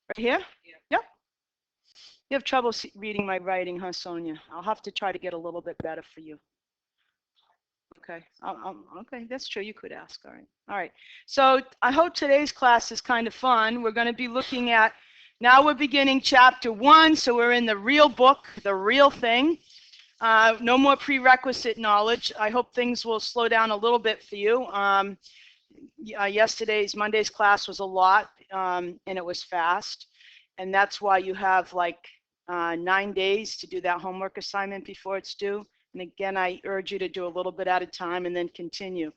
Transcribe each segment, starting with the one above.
Right here? Yep. You have trouble reading my writing, huh, Sonia? I'll have to try to get a little bit better for you. Okay. Okay, that's true. You could ask. All right. All right. So I hope today's class is kind of fun. We're going to be looking at, now we're beginning chapter 1, so we're in the real book, the real thing. No more prerequisite knowledge. I hope things will slow down a little bit for you. Monday's class was a lot, and it was fast. And that's why you have like 9 days to do that homework assignment before it's due. And again, I urge you to do a little bit at a time and then continue.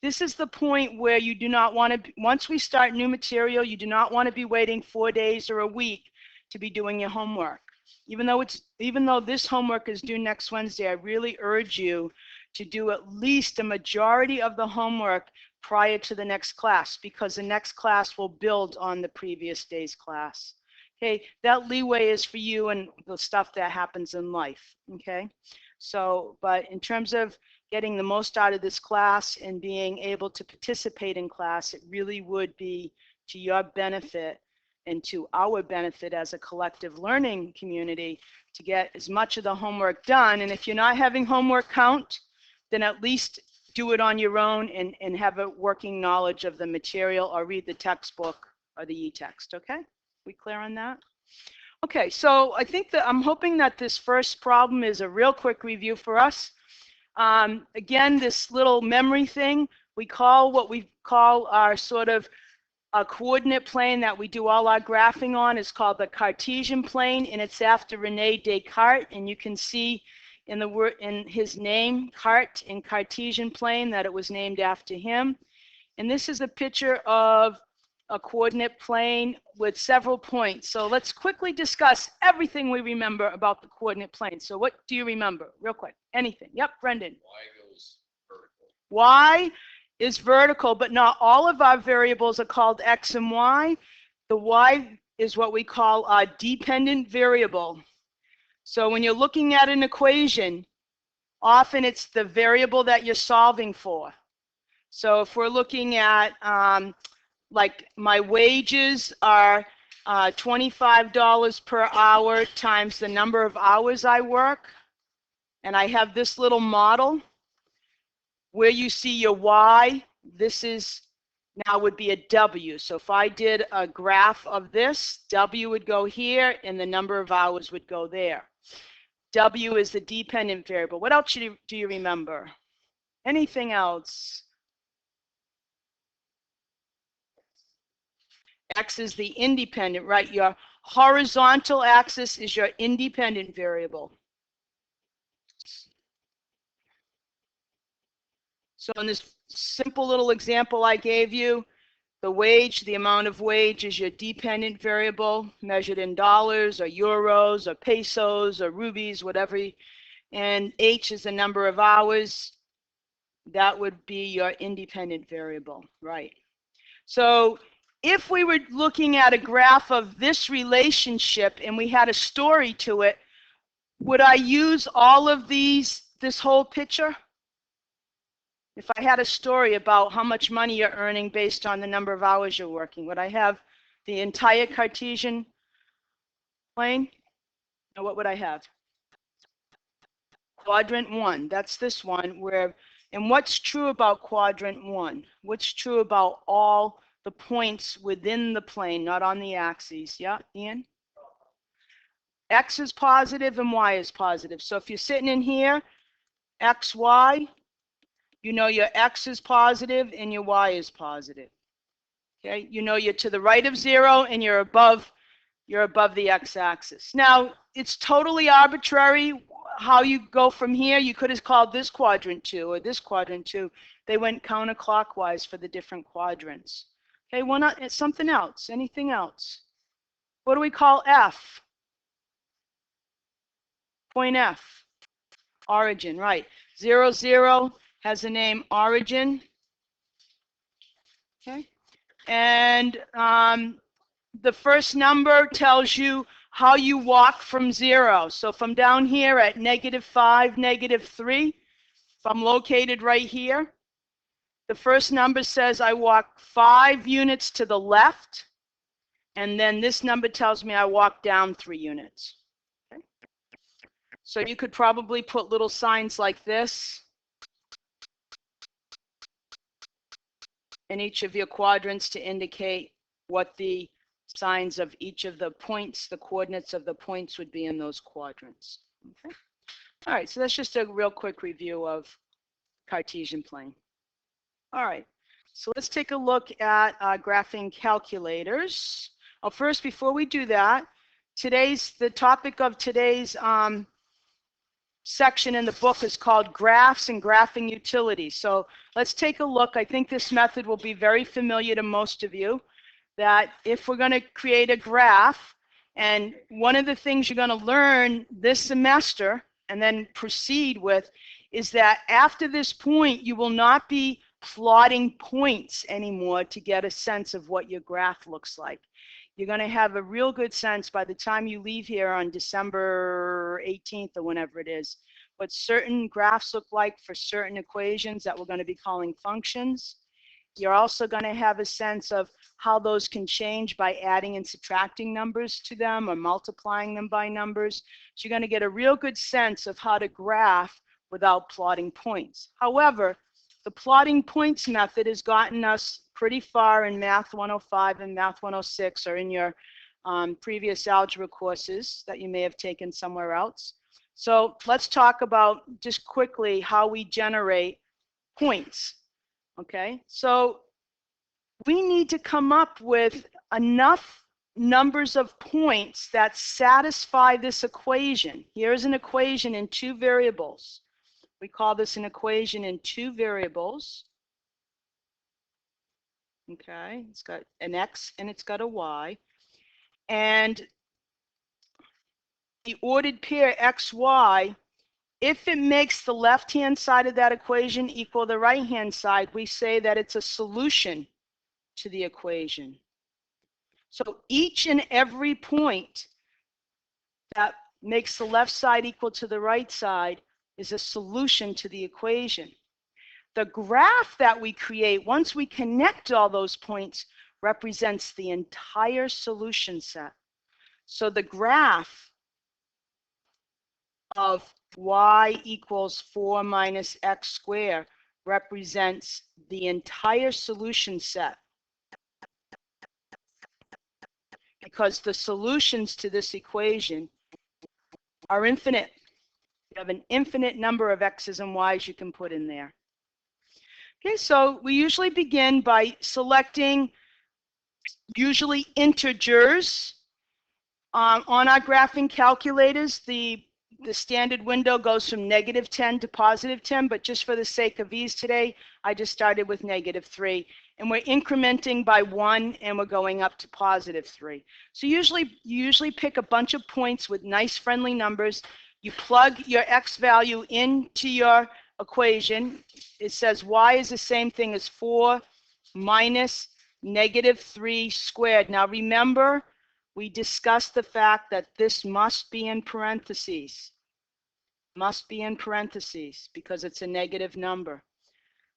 This is the point where you do not want to, once we start new material, you do not want to be waiting 4 days or a week to be doing your homework. Even though this homework is due next Wednesday, I really urge you to do at least a majority of the homework prior to the next class, because the next class will build on the previous day's class. Okay, that leeway is for you and the stuff that happens in life. Okay, so, but in terms of getting the most out of this class and being able to participate in class, it really would be to your benefit and to our benefit as a collective learning community to get as much of the homework done. And if you're not having homework count, then at least do it on your own and have a working knowledge of the material, or read the textbook or the e-text. Okay, we clear on that? Okay, so I think that I'm hoping that this first problem is a real quick review for us. Again, this little memory thing, what we call our sort of a coordinate plane that we do all our graphing on is called the Cartesian plane, and it's after Rene Descartes. And you can see in the word, in his name, Cart, in Cartesian plane, that it was named after him. And this is a picture of a coordinate plane with several points. So let's quickly discuss everything we remember about the coordinate plane. So what do you remember, real quick? Anything? Yep, Brendan. Y goes vertical. Y is vertical, but not all of our variables are called X and Y. The Y is what we call a dependent variable. So when you're looking at an equation, often it's the variable that you're solving for. So if we're looking at, like my wages are $25 per hour times the number of hours I work, and I have this little model where you see your Y, this is now would be a W. So if I did a graph of this, W would go here and the number of hours would go there. W is the dependent variable. What else do you remember? Anything else? X is the independent, right? Your horizontal axis is your independent variable. So in this simple little example I gave you, the wage, the amount of wage is your dependent variable, measured in dollars or euros or pesos or rupees, whatever. And H is the number of hours. That would be your independent variable, right? So if we were looking at a graph of this relationship and we had a story to it, would I use all of these, this whole picture? If I had a story about how much money you're earning based on the number of hours you're working, would I have the entire Cartesian plane? Or what would I have? Quadrant 1, that's this one where, and what's true about quadrant 1? What's true about all the points within the plane, not on the axes? Yeah, Ian? X is positive and Y is positive. So if you're sitting in here, X, Y, you know your X is positive and your Y is positive. Okay, you know you're to the right of 0 and you're above the x-axis. Now, it's totally arbitrary how you go from here. You could have called this quadrant 2 or this quadrant 2. They went counterclockwise for the different quadrants. Okay, well, not something else. Anything else? What do we call F? Point F. Origin, right. 0, 0 has the name origin. Okay, and the first number tells you how you walk from 0. So from down here at -5, -3, if I'm located right here, the first number says I walk 5 units to the left. And then this number tells me I walked down 3 units. Okay. So you could probably put little signs like this in each of your quadrants to indicate what the signs of each of the points, the coordinates of the points would be in those quadrants. Okay. All right, so that's just a real quick review of Cartesian plane. All right, so let's take a look at graphing calculators. Oh, first, before we do that, the topic of today's section in the book is called Graphs and Graphing Utilities. So let's take a look. I think this method will be very familiar to most of you, that if we're going to create a graph, and one of the things you're going to learn this semester and then proceed with is that after this point, you will not be plotting points anymore to get a sense of what your graph looks like. You're going to have a real good sense by the time you leave here on December 18th or whenever it is, what certain graphs look like for certain equations that we're going to be calling functions. You're also going to have a sense of how those can change by adding and subtracting numbers to them or multiplying them by numbers. So you're going to get a real good sense of how to graph without plotting points. However, the plotting points method has gotten us pretty far in Math 105 and Math 106, or in your previous algebra courses that you may have taken somewhere else. So let's talk about just quickly how we generate points. Okay, so we need to come up with enough numbers of points that satisfy this equation. Here's an equation in 2 variables. We call this an equation in 2 variables. Okay, it's got an x and it's got a y. And the ordered pair xy, if it makes the left-hand side of that equation equal the right-hand side, we say that it's a solution to the equation. So each and every point that makes the left side equal to the right side is a solution to the equation. The graph that we create, once we connect all those points, represents the entire solution set. So the graph of y equals 4 minus x squared represents the entire solution set, because the solutions to this equation are infinite. You have an infinite number of x's and y's you can put in there. Okay, so we usually begin by selecting usually integers. On our graphing calculators, the standard window goes from -10 to +10, but just for the sake of ease today, I just started with -3. And we're incrementing by 1, and we're going up to +3. So you usually pick a bunch of points with nice friendly numbers. You plug your x value into your equation. It says y is the same thing as 4 minus -3 squared. Now remember, we discussed the fact that this must be in parentheses. Must be in parentheses because it's a negative number.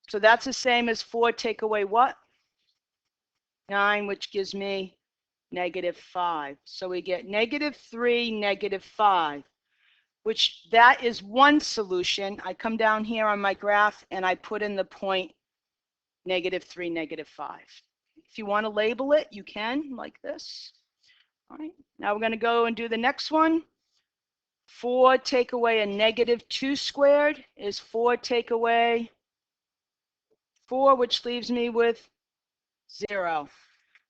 So that's the same as 4 take away what? 9, which gives me -5. So we get -3, -5, which that is one solution. I come down here on my graph and I put in the point -3, -5. If you want to label it, you can, like this. All right, now we're going to go and do the next one. 4 take away a -2 squared is 4 take away 4, which leaves me with 0.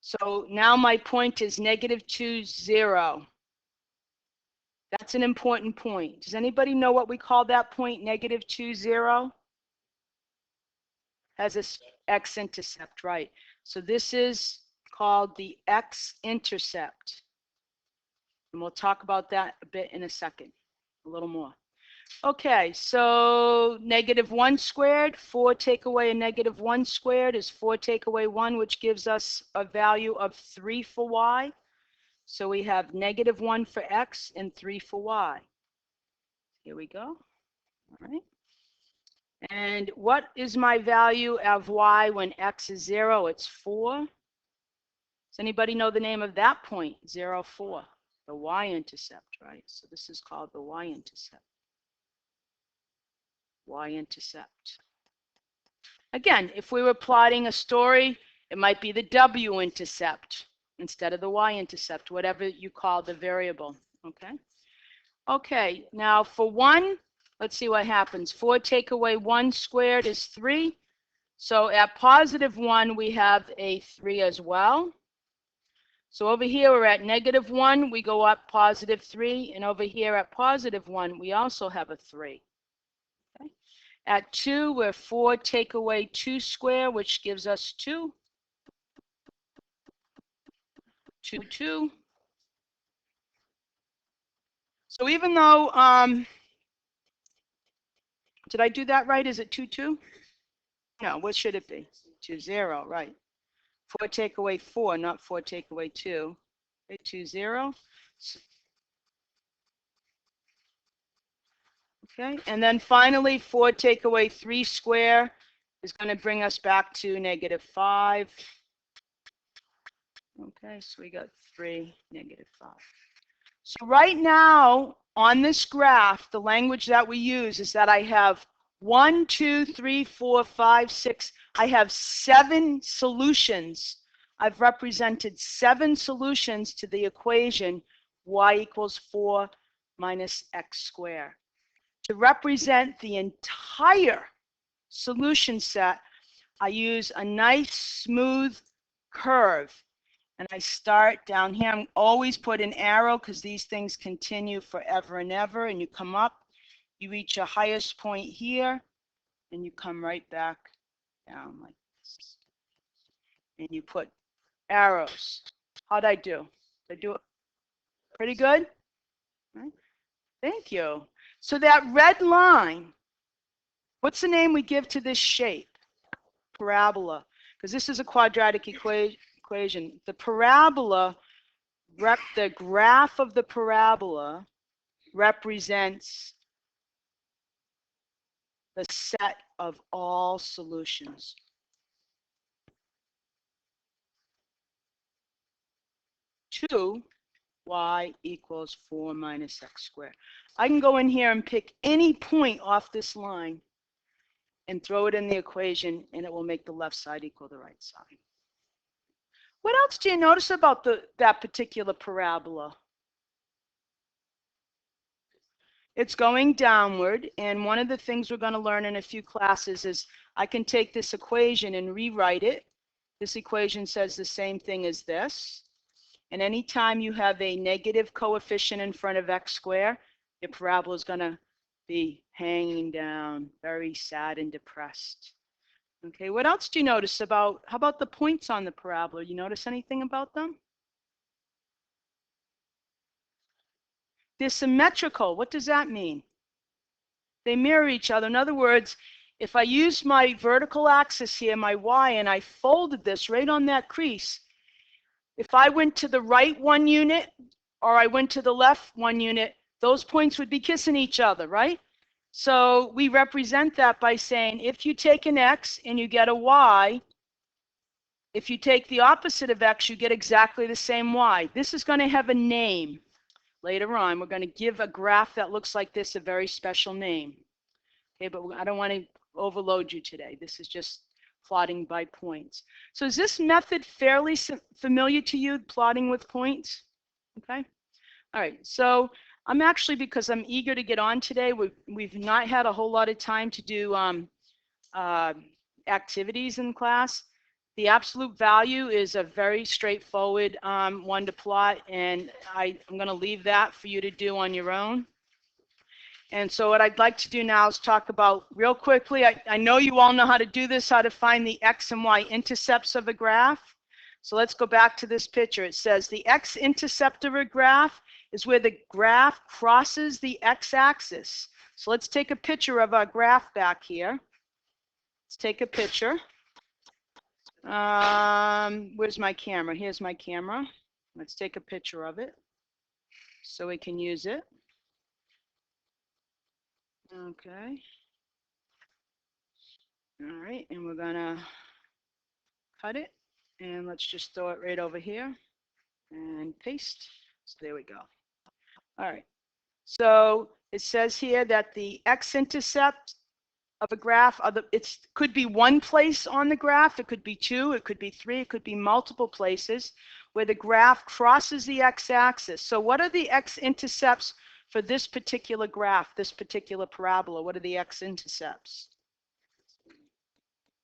So now my point is -2, 0. That's an important point. Does anybody know what we call that point, -2, 0? Has this x-intercept, right? So this is called the x-intercept. And we'll talk about that a bit in a second, a little more. Okay, so -1 squared, 4 take away a -1 squared is 4 take away 1, which gives us a value of 3 for y. So we have -1 for x and 3 for y. Here we go. All right. And what is my value of y when x is 0? It's 4. Does anybody know the name of that point? 0, 4. The y-intercept, right? So this is called the y-intercept. Y-intercept. Again, if we were plotting a story, it might be the w-intercept instead of the y-intercept, whatever you call the variable, okay? Okay, now for 1, let's see what happens. 4 take away 1 squared is 3. So at positive 1, we have a 3 as well. So over here, we're at negative 1, we go up positive 3. And over here at positive 1, we also have a 3. Okay. At 2, we're 4 take away 2 squared, which gives us 2. 2, 2. So even though, did I do that right? Is it 2, 2? No, what should it be? 2, 0, right. 4 take away 4, not 4 take away 2. Okay, 2, 0. Okay, and then finally, 4 take away 3 square is going to bring us back to negative 5. Okay, so we got 3, negative 5. So right now, on this graph, the language that we use is that I have 1, 2, 3, 4, 5, 6. I have 7 solutions. I've represented 7 solutions to the equation y equals 4 minus x squared. To represent the entire solution set, I use a nice smooth curve. And I start down here. I'm always put an arrow because these things continue forever and ever. And you come up, you reach your highest point here, and you come right back down like this. And you put arrows. How'd I do? Did I do it pretty good? Right. Thank you. So that red line, what's the name we give to this shape? Parabola. Because this is a quadratic equation. The parabola, the graph of the parabola represents the set of all solutions. 2 y equals 4 minus x squared. I can go in here and pick any point off this line and throw it in the equation, and it will make the left side equal the right side. What else do you notice about that particular parabola? It's going downward, and one of the things we're going to learn in a few classes is I can take this equation and rewrite it. This equation says the same thing as this. And anytime you have a negative coefficient in front of x squared, your parabola is going to be hanging down, very sad and depressed. Okay, what else do you notice about, how about the points on the parabola? You notice anything about them? They're symmetrical. What does that mean? They mirror each other. In other words, if I use my vertical axis here, my y, and I folded this right on that crease, if I went to the right 1 unit or I went to the left 1 unit, those points would be kissing each other, right? So we represent that by saying if you take an x and you get a y, if you take the opposite of x, you get exactly the same y. This is going to have a name. Later on, we're going to give a graph that looks like this a very special name. Okay, but I don't want to overload you today. This is just plotting by points. So is this method fairly familiar to you, plotting with points? Okay. All right. So I'm actually, because I'm eager to get on today, we've not had a whole lot of time to do activities in class. The absolute value is a very straightforward one to plot, and I'm going to leave that for you to do on your own. And so what I'd like to do now is talk about real quickly, I know you all know how to do this, how to find the x and y intercepts of a graph. So let's go back to this picture. It says the x-intercept of a graph is where the graph crosses the x-axis. So let's take a picture of our graph back here. Let's take a picture. Where's my camera? Here's my camera. Let's take a picture of it so we can use it. Okay. All right, and we're gonna cut it And let's just throw it right over here and paste. So there we go. All right. So it says here that the x-intercept of a graph, it could be one place on the graph, it could be two, it could be three, it could be multiple places where the graph crosses the x-axis. So what are the x-intercepts for this particular graph, this particular parabola? What are the x-intercepts?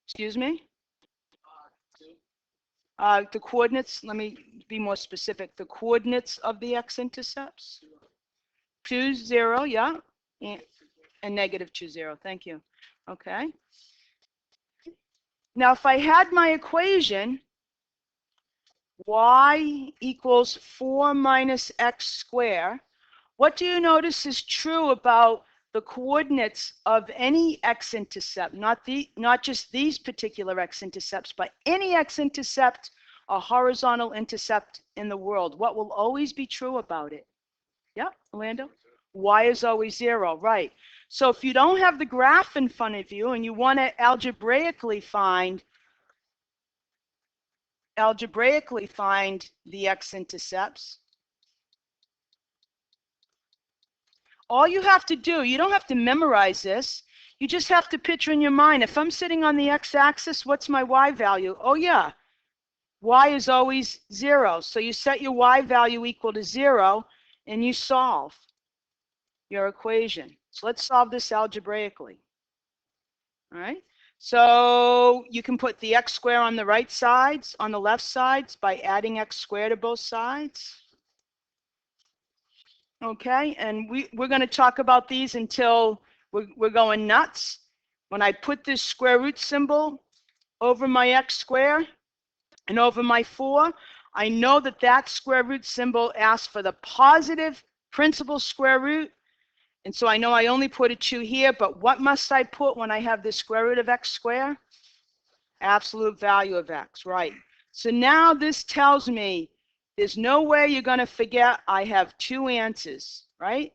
Excuse me? The coordinates, let me be more specific. The coordinates of the x-intercepts? 2, 0, yeah, and negative 2, 0. Thank you. Okay. Now, if I had my equation, y equals 4 minus x squared, what do you notice is true about the coordinates of any x-intercept, not just these particular x-intercepts, but any x-intercept or horizontal intercept in the world? What will always be true about it? Yeah, Orlando? Y is always 0, right. So if you don't have the graph in front of you and you want to algebraically find the x-intercepts, all you have to do, you don't have to memorize this, you just have to picture in your mind, if I'm sitting on the x-axis, what's my y value? Oh yeah, y is always 0. So you set your y value equal to 0 and you solve your equation. So let's solve this algebraically. All right. So you can put the x squared on the right sides, on the left sides, by adding x squared to both sides. Okay, and we're going to talk about these until we're going nuts. When I put this square root symbol over my x squared and over my 4, I know that that square root symbol asks for the positive principal square root. And so I know I only put a 2 here, but what must I put when I have the square root of x squared? Absolute value of x, right. So now this tells me there's no way you're going to forget I have 2 answers, right?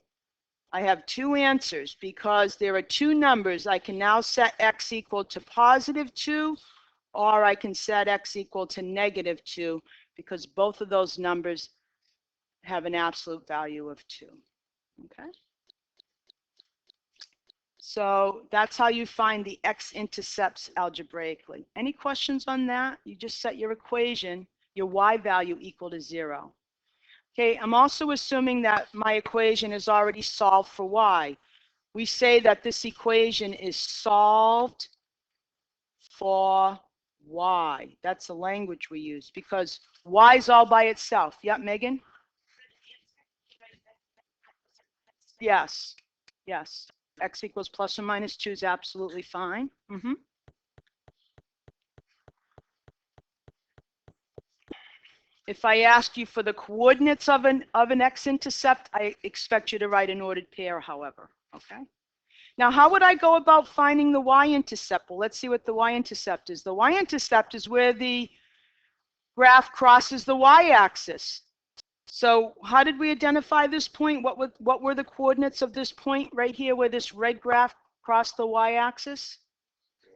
I have 2 answers because there are 2 numbers. I can now set x equal to positive 2, or I can set x equal to negative 2, because both of those numbers have an absolute value of 2. Okay? So that's how you find the x-intercepts algebraically. Any questions on that? You just set your equation, your y value equal to 0. Okay, I'm also assuming that my equation is already solved for y. We say that this equation is solved for y. That's the language we use because y is all by itself. Yeah, Megan? Yes, yes. X equals plus or minus 2 is absolutely fine. If I ask you for the coordinates of an x-intercept, I expect you to write an ordered pair, however. Okay. Now, how would I go about finding the y-intercept? Well, let's see what the y-intercept is. The y-intercept is where the graph crosses the y-axis. So how did we identify this point? What were the coordinates of this point right here where this red graph crossed the y-axis?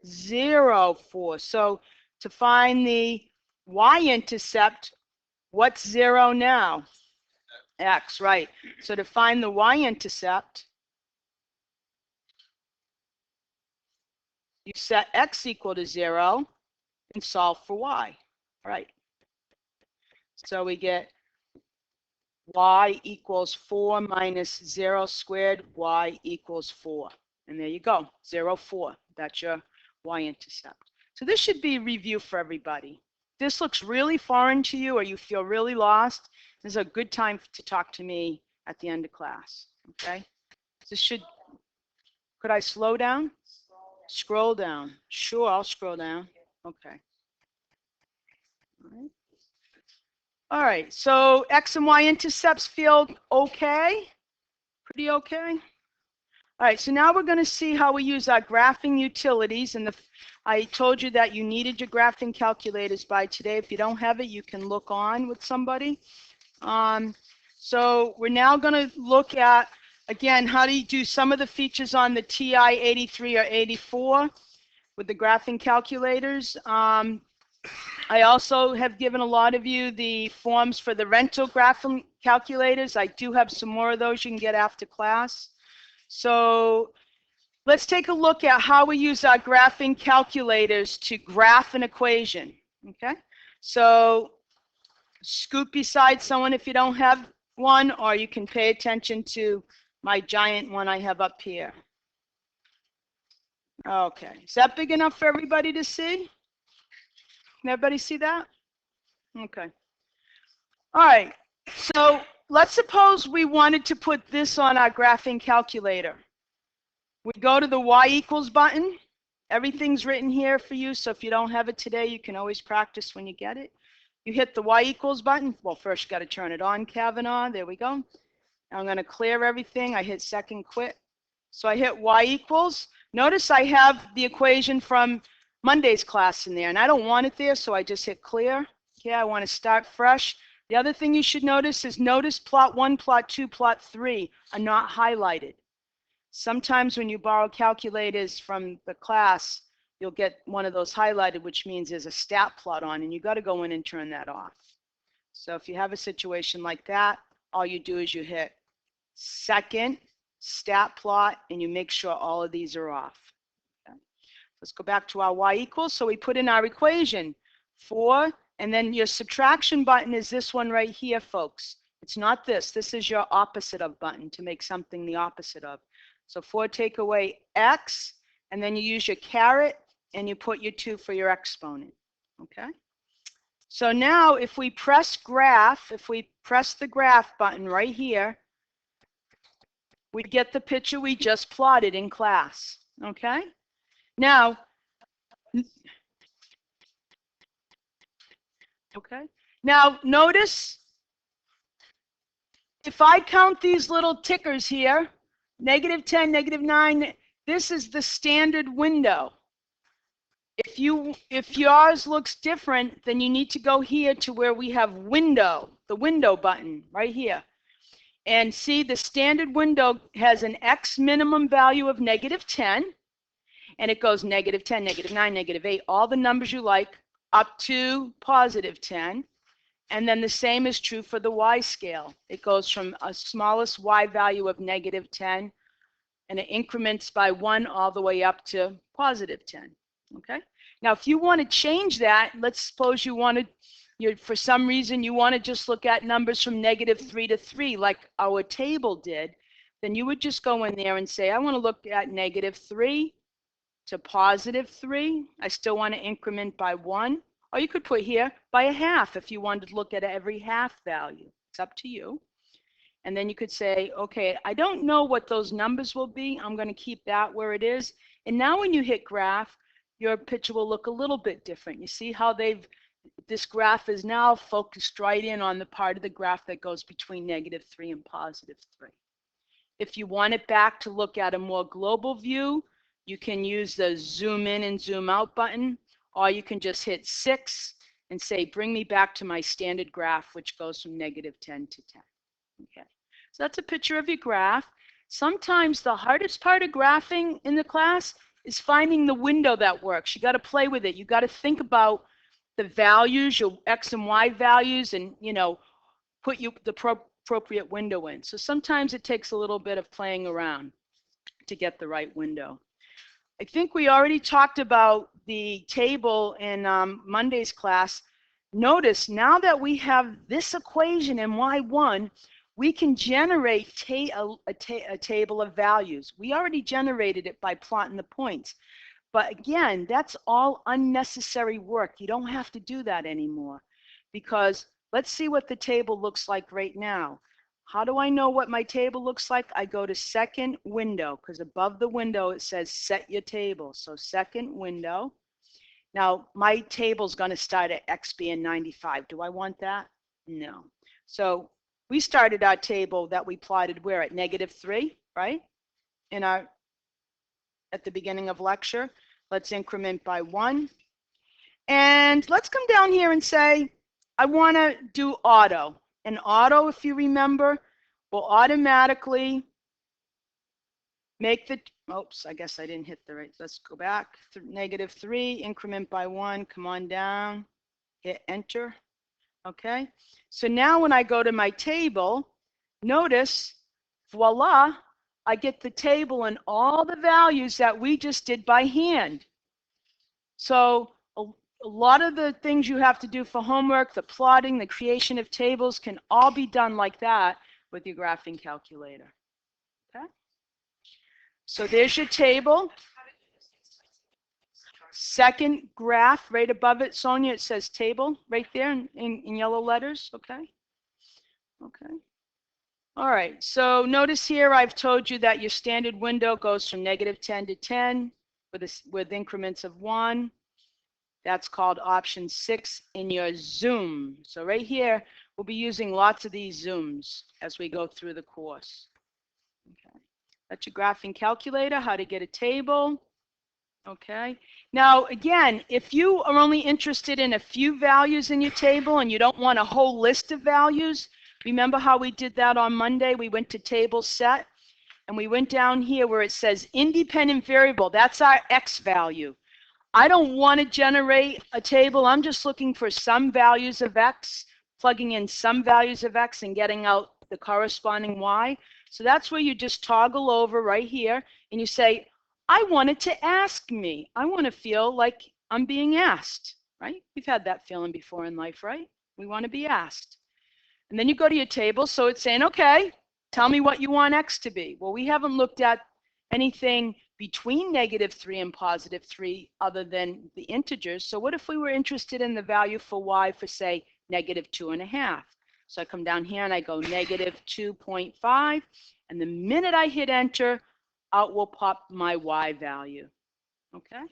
0, 4. So to find the y-intercept, what's 0 now? X, right. So to find the y-intercept, you set x equal to 0 and solve for y. Right. So we get y equals 4 minus 0 squared, y equals 4. And there you go, 0, 4. That's your y-intercept. So this should be a review for everybody. If this looks really foreign to you or you feel really lost, this is a good time to talk to me at the end of class. Okay? This should, could I slow down? Scroll down. Sure, I'll scroll down. Okay. All right, so x and y intercepts feel okay? Pretty okay? All right, so now we're going to see how we use our graphing utilities. And I told you that you needed your graphing calculators by today. If you don't have it, you can look on with somebody. So we're now going to look at, again, how do you do some of the features on the TI-83 or 84 with the graphing calculators. I also have given a lot of you the forms for the rental graphing calculators. I do have some more of those you can get after class. So let's take a look at how we use our graphing calculators to graph an equation. Okay, so scoot beside someone if you don't have one, or you can pay attention to my giant one I have up here. Okay, is that big enough for everybody to see? Can everybody see that? Okay. All right, so let's suppose we wanted to put this on our graphing calculator. We go to the y equals button. Everything's written here for you, so if you don't have it today, you can always practice when you get it. You hit the y equals button. Well, first you got to turn it on, Kavanaugh. There we go. I'm going to clear everything. I hit second quit. So I hit y equals. Notice I have the equation from Monday's class in there, and I don't want it there, so I just hit clear. Okay, I want to start fresh. The other thing you should notice is plot 1, plot 2, plot 3 are not highlighted. Sometimes when you borrow calculators from the class, you'll get one of those highlighted, which means there's a stat plot on, and you got to go in and turn that off. So if you have a situation like that, all you do is you hit second stat plot, and you make sure all of these are off. Okay. Let's go back to our y equals. So we put in our equation, 4, and then your subtraction button is this one right here, folks. It's not this. This is your opposite of button to make something the opposite of. So 4 take away x, and then you use your caret, and you put your 2 for your exponent. Okay? So now if we press graph, if we press the graph button right here, we get the picture we just plotted in class. Okay? Now, notice if I count these little tickers here, -10, -9, this is the standard window. If yours looks different, then you need to go here to where we have window, the window button right here. And see, the standard window has an X minimum value of -10, and it goes -10, -9, -8, all the numbers you like, up to +10. And then the same is true for the Y scale. It goes from a smallest Y value of -10, and it increments by 1 all the way up to +10. Okay? Now, if you want to change that, let's suppose you wanted, for some reason, you want to just look at numbers from -3 to 3, like our table did, then you would just go in there and say, I want to look at -3 to +3. I still want to increment by 1. Or you could put here by a half if you wanted to look at every half value. It's up to you. And then you could say, okay, I don't know what those numbers will be. I'm going to keep that where it is. And now when you hit graph, your picture will look a little bit different. You see how this graph is now focused right in on the part of the graph that goes between -3 and +3. If you want it back to look at a more global view, you can use the zoom in and zoom out button, or you can just hit 6 and say, bring me back to my standard graph, which goes from -10 to 10. Okay, so that's a picture of your graph. Sometimes the hardest part of graphing in the class is finding the window that works. You got to play with it. You got to think about the values, your X and Y values, and put the appropriate window in. So sometimes it takes a little bit of playing around to get the right window. I think we already talked about the table in Monday's class. Notice now that we have this equation in Y1, we can generate a table of values. We already generated it by plotting the points. But again, that's all unnecessary work. You don't have to do that anymore, because let's see what the table looks like right now. How do I know what my table looks like? I go to second window, because above the window it says set your table. So second window. Now my table's going to start at X being 95. Do I want that? No. So we started our table that we plotted where at -3, right? At the beginning of lecture. Let's increment by 1. And let's come down here and say, I want to do auto. And auto, if you remember, will automatically make the, oops, I guess I didn't hit the right, let's go back. -3, increment by 1, come on down. hit enter. Okay, so now when I go to my table, notice, voila, I get the table and all the values that we just did by hand. So a lot of the things you have to do for homework, the plotting, the creation of tables, can all be done like that with your graphing calculator. Okay, so there's your table. Second graph right above it, Sonia, it says table right there in yellow letters. Okay. Okay. All right, so notice here I've told you that your standard window goes from -10 to 10 with increments of 1. That's called option 6 in your zoom. So right here, we'll be using lots of these zooms as we go through the course. Okay. That's your graphing calculator, how to get a table. Okay. Now, again, if you are only interested in a few values in your table and you don't want a whole list of values, remember how we did that on Monday? We went to table set and we went down here where it says independent variable. That's our X value. I don't want to generate a table. I'm just looking for some values of X, plugging in some values of X and getting out the corresponding Y. So that's where you just toggle over right here and you say, I want it to ask me. I want to feel like I'm being asked, right? We've had that feeling before in life, right? We want to be asked. And then you go to your table. So it's saying, okay, tell me what you want X to be. Well, we haven't looked at anything between -3 and +3 other than the integers. So what if we were interested in the value for Y for, say, -2.5? So I come down here and I go -2.5. And the minute I hit enter, out will pop my Y value. Okay.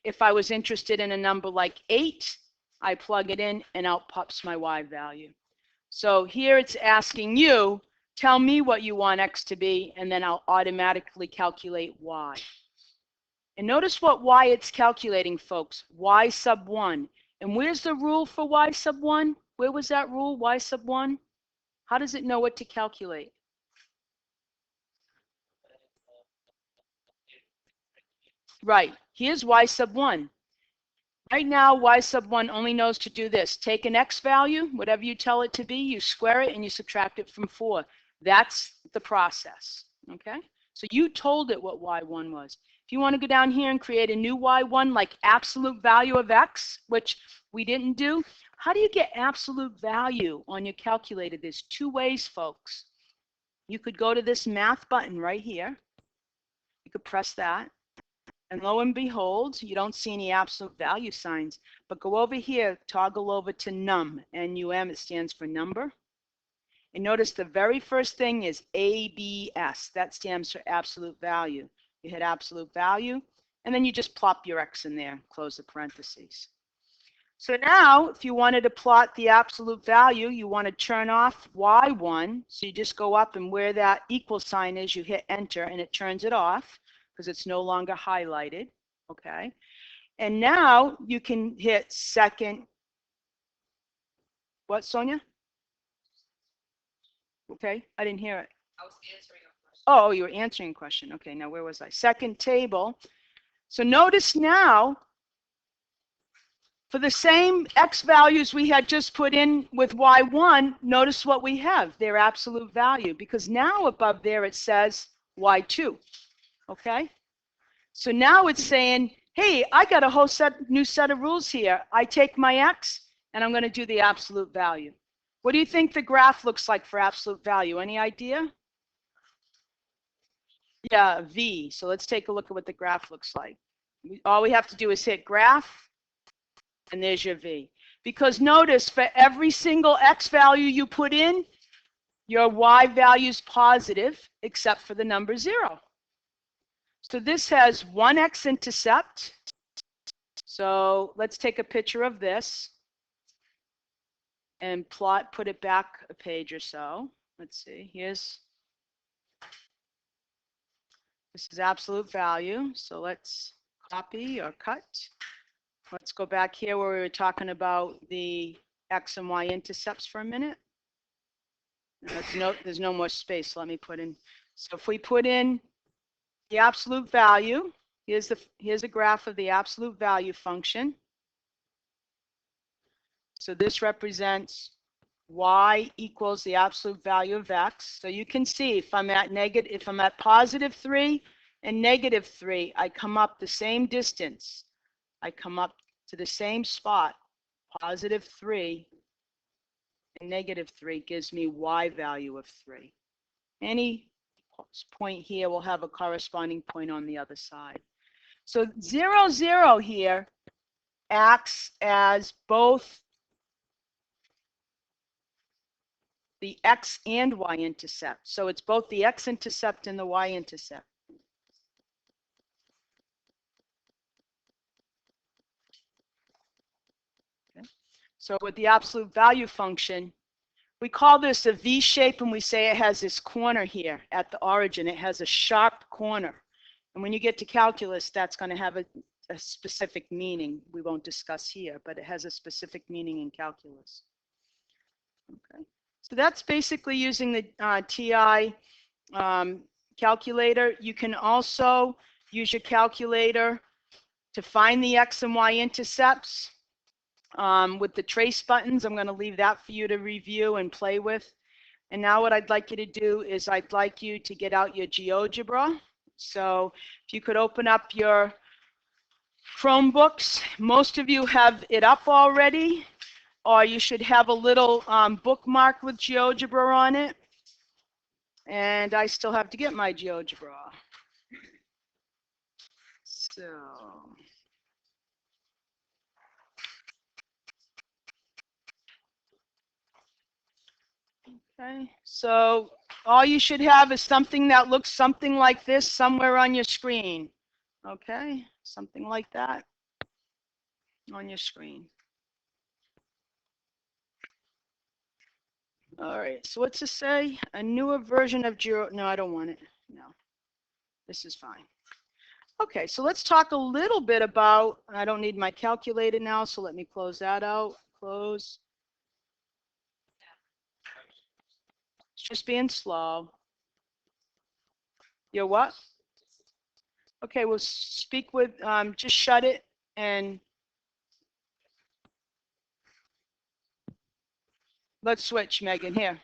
If I was interested in a number like 8, I plug it in and out pops my Y value. So here it's asking you, tell me what you want X to be, and then I'll automatically calculate Y. And notice what Y it's calculating, folks, Y sub 1. And where's the rule for Y sub 1? Where was that rule, Y sub 1? How does it know what to calculate? Right, here's Y sub 1. Right now, Y sub 1 only knows to do this. Take an X value, whatever you tell it to be, you square it and you subtract it from 4. That's the process, okay? So you told it what Y1 was. If you want to go down here and create a new Y1 like absolute value of X, which we didn't do, how do you get absolute value on your calculator? There's 2 ways, folks. You could go to this math button right here. You could press that. And lo and behold, you don't see any absolute value signs. But go over here, toggle over to num, N-U-M, it stands for number. And notice the very first thing is ABS. That stands for absolute value. You hit absolute value, and then you just plop your X in there, close the parentheses. So now, if you wanted to plot the absolute value, you want to turn off Y1. So you just go up and where that equal sign is, you hit enter, and it turns it off, because it's no longer highlighted, okay? And now you can hit second, what, Sonia? Okay, I didn't hear it. I was answering a question. Oh, you were answering a question. Okay, now where was I? Second table. So notice now, for the same X values we had just put in with Y1, notice what we have, their absolute value, because now above there it says Y2, okay? So now it's saying, hey, I got a whole new set of rules here. I take my X and I'm going to do the absolute value. What do you think the graph looks like for absolute value? Any idea? Yeah, V. So let's take a look at what the graph looks like. All we have to do is hit graph and there's your V. Because notice for every single X value you put in, your Y value is positive except for the number 0. So this has one x-intercept. So let's take a picture of this and put it back a page or so. Let's see, this is absolute value. So let's copy or cut. Let's go back here where we were talking about the X and Y intercepts for a minute. There's no more space. Let me put in. So if we put in the absolute value, here's a graph of the absolute value function. So this represents y equals the absolute value of x. So you can see if I'm at positive 3 and negative 3, I come up the same distance. I come up to the same spot. Positive 3 and negative 3 gives me y value of 3. Any point here will have a corresponding point on the other side. So 0, 0 here acts as both the x and y-intercept. So it's both the x-intercept and the y-intercept. Okay. So with the absolute value function, we call this a V shape, and we say it has this corner here at the origin. It has a sharp corner. And when you get to calculus, that's going to have a specific meaning we won't discuss here, but it has a specific meaning in calculus. Okay. So that's basically using the TI calculator. You can also use your calculator to find the x and y intercepts with the trace buttons. I'm going to leave that for you to review and play with. And now what I'd like you to do is I'd like you to get out your GeoGebra. So if you could open up your Chromebooks, most of you have it up already, or you should have a little bookmark with GeoGebra on it. And I still have to get my GeoGebra. So, okay, so all you should have is something that looks something like this somewhere on your screen. Okay, something like that on your screen. All right, so what's this say? A newer version of Geo, no, I don't want it. No, this is fine. Okay, so let's talk a little bit about, I don't need my calculator now, so let me close that out. Close. It's just being slow. You're what? Okay, we'll speak with, just shut it and let's switch, Megan, here.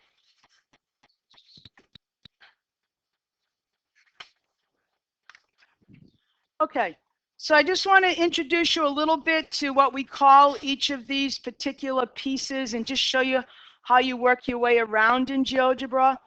Okay, so I just want to introduce you a little bit to what we call each of these particular pieces and just show you how you work your way around in GeoGebra.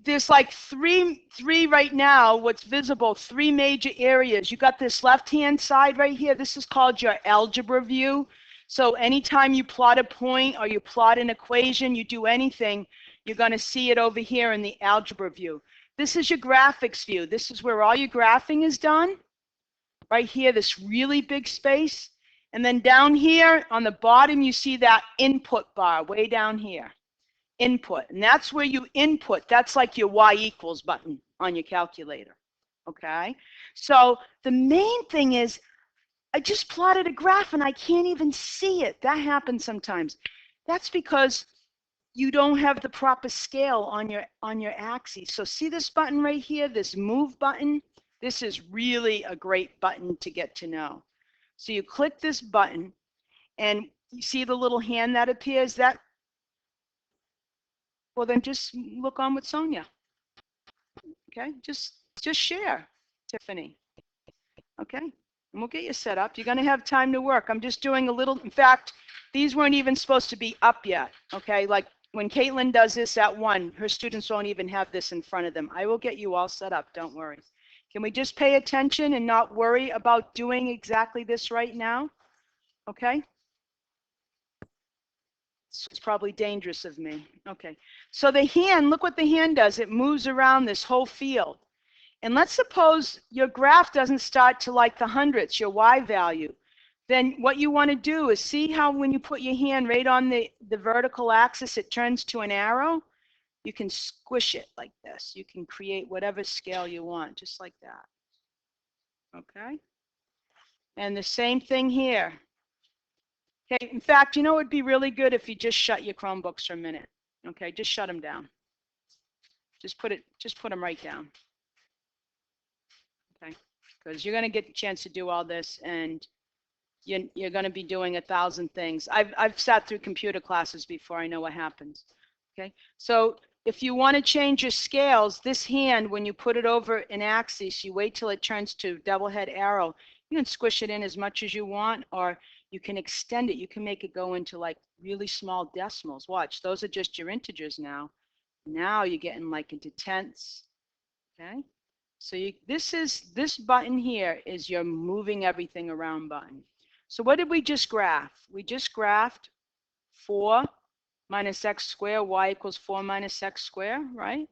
There's like three right now, what's visible, three major areas. You got this left-hand side right here. This is called your algebra view. So anytime you plot a point or you plot an equation, you do anything, you're going to see it over here in the algebra view. This is your graphics view. This is where all your graphing is done. Right here, this really big space. And then down here on the bottom, you see that input bar way down here. Input, and that's where you input. That's like your y equals button on your calculator. Okay, so the main thing is I just plotted a graph and I can't even see it. That happens sometimes. That's because you don't have the proper scale on your axis. So see this button right here, this move button? This is really a great button to get to know. So you click this button and you see the little hand that appears. That, well, then just look on with Sonia. Okay, just share, Tiffany. Okay, and we'll get you set up. You're going to have time to work. I'm just doing a little, in fact, these weren't even supposed to be up yet. Okay, like when Caitlin does this at 1, her students won't even have this in front of them. I will get you all set up, don't worry. Can we just pay attention and not worry about doing exactly this right now? Okay. It's probably dangerous of me. Okay, so the hand, look what the hand does. It moves around this whole field. And let's suppose your graph doesn't start to like the hundredths, your y value. Then what you want to do is see how when you put your hand right on the vertical axis, it turns to an arrow. You can squish it like this. You can create whatever scale you want, just like that. Okay? And the same thing here. Okay, in fact, you know, it'd be really good if you just shut your Chromebooks for a minute. Okay, just shut them down. Just put them right down. Okay, because you're going to get the chance to do all this, and you're going to be doing 1,000 things. I've sat through computer classes before. I know what happens. Okay, so if you want to change your scales, this hand, when you put it over an axis, you wait till it turns to double head arrow. You can squish it in as much as you want, or you can extend it. You can make it go into like really small decimals. Watch, those are just your integers now. Now you're getting like into tenths. Okay, so this button here is your moving everything around button. So what did we just graph? We just graphed 4 minus x squared, y equals 4 minus x squared, right?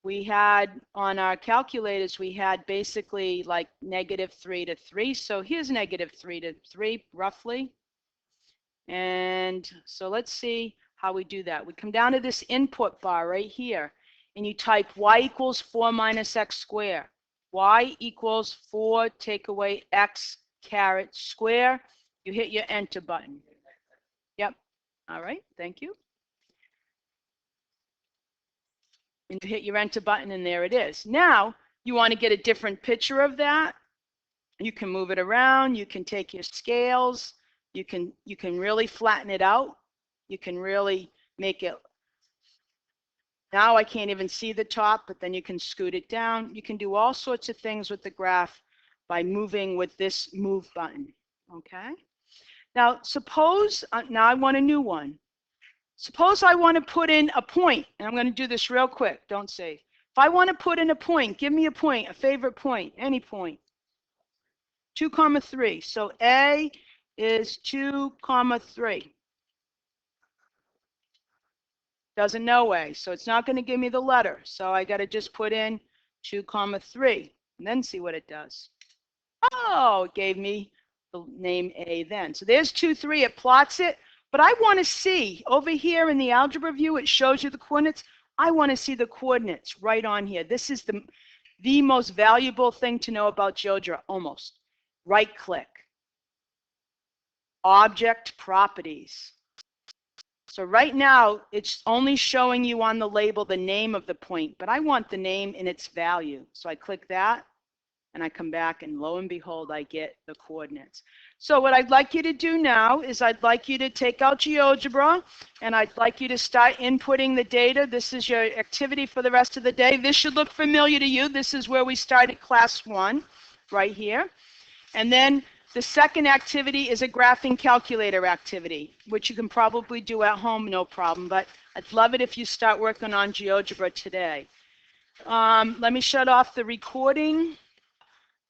We had on our calculators, we had basically like -3 to 3. So here's -3 to 3 roughly. And so let's see how we do that. We come down to this input bar right here, and you type y equals 4 minus x squared. Y equals 4, take away x caret square. You hit your enter button. Yep. All right. Thank you. And you hit your enter button, and there it is. Now, you want to get a different picture of that. You can move it around. You can take your scales. You can really flatten it out. You can really make it. Now I can't even see the top, but then you can scoot it down. You can do all sorts of things with the graph by moving with this move button. Okay. Now suppose, now I want a new one. Suppose I want to put in a point, and I'm going to do this real quick. Don't save. If I want to put in a point, give me a point, a favorite point, any point. 2, 3. So A is 2, 3. Doesn't know A, so it's not going to give me the letter. So I got to just put in 2, 3, and then see what it does. Oh, it gave me the name A then. So there's 2, 3. It plots it. But I want to see, over here in the algebra view, it shows you the coordinates. I want to see the coordinates right on here. This is the most valuable thing to know about GeoGebra, almost. Right click. Object properties. So right now, it's only showing you on the label the name of the point, but I want the name in its value. So I click that, and I come back, and lo and behold, I get the coordinates. So what I'd like you to do now is I'd like you to take out GeoGebra, and I'd like you to start inputting the data. This is your activity for the rest of the day. This should look familiar to you. This is where we started class 1, right here. And then the second activity is a graphing calculator activity, which you can probably do at home, no problem. But I'd love it if you start working on GeoGebra today. Let me shut off the recording.